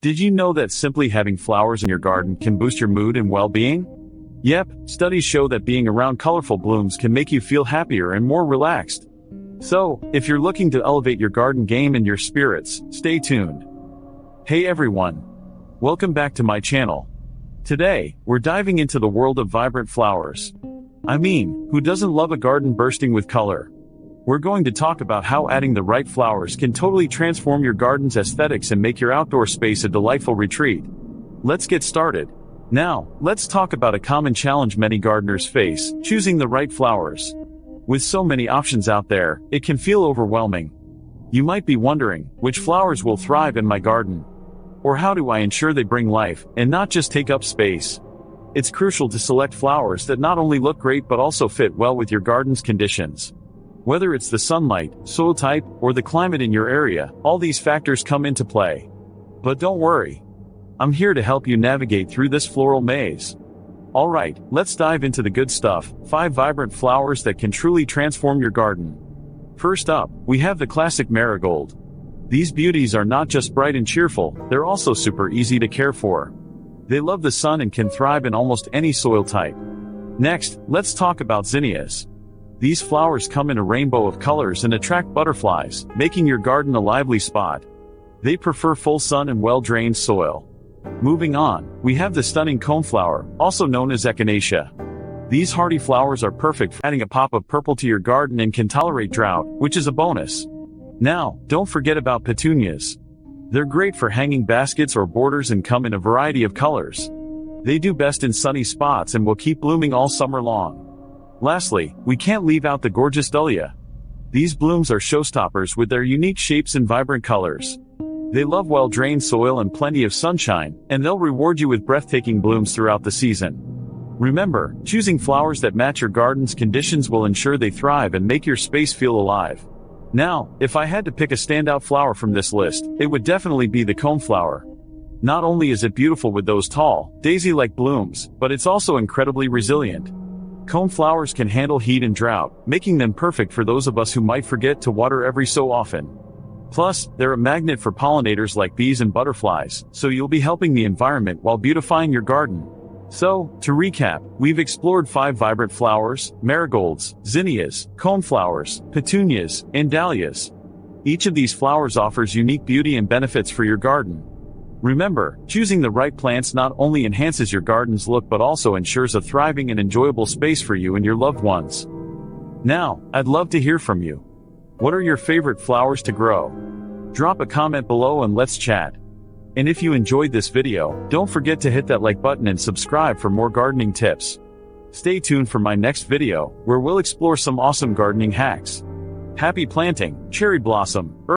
Did you know that simply having flowers in your garden can boost your mood and well-being? Yep, studies show that being around colorful blooms can make you feel happier and more relaxed. So, if you're looking to elevate your garden game and your spirits, stay tuned. Hey everyone! Welcome back to my channel. Today, we're diving into the world of vibrant flowers. I mean, who doesn't love a garden bursting with color? We're going to talk about how adding the right flowers can totally transform your garden's aesthetics and make your outdoor space a delightful retreat. Let's get started. Now, let's talk about a common challenge many gardeners face: choosing the right flowers. With so many options out there, it can feel overwhelming. You might be wondering, which flowers will thrive in my garden? Or how do I ensure they bring life, and not just take up space? It's crucial to select flowers that not only look great but also fit well with your garden's conditions. Whether it's the sunlight, soil type, or the climate in your area, all these factors come into play. But don't worry. I'm here to help you navigate through this floral maze. Alright, let's dive into the good stuff: 5 vibrant flowers that can truly transform your garden. First up, we have the classic marigold. These beauties are not just bright and cheerful, they're also super easy to care for. They love the sun and can thrive in almost any soil type. Next, let's talk about zinnias. These flowers come in a rainbow of colors and attract butterflies, making your garden a lively spot. They prefer full sun and well-drained soil. Moving on, we have the stunning coneflower, also known as echinacea. These hardy flowers are perfect for adding a pop of purple to your garden and can tolerate drought, which is a bonus. Now, don't forget about petunias. They're great for hanging baskets or borders and come in a variety of colors. They do best in sunny spots and will keep blooming all summer long. Lastly, we can't leave out the gorgeous dahlia. These blooms are showstoppers with their unique shapes and vibrant colors. They love well-drained soil and plenty of sunshine, and they'll reward you with breathtaking blooms throughout the season. Remember, choosing flowers that match your garden's conditions will ensure they thrive and make your space feel alive. Now, if I had to pick a standout flower from this list, it would definitely be the coneflower. Not only is it beautiful with those tall, daisy-like blooms, but it's also incredibly resilient. Coneflowers can handle heat and drought, making them perfect for those of us who might forget to water every so often. Plus, they're a magnet for pollinators like bees and butterflies, so you'll be helping the environment while beautifying your garden. So, to recap, we've explored 5 vibrant flowers: marigolds, zinnias, coneflowers, petunias, and dahlias. Each of these flowers offers unique beauty and benefits for your garden. Remember, choosing the right plants not only enhances your garden's look but also ensures a thriving and enjoyable space for you and your loved ones. Now, I'd love to hear from you. What are your favorite flowers to grow? Drop a comment below and let's chat. And if you enjoyed this video, don't forget to hit that like button and subscribe for more gardening tips. Stay tuned for my next video, where we'll explore some awesome gardening hacks. Happy planting, cherry blossom!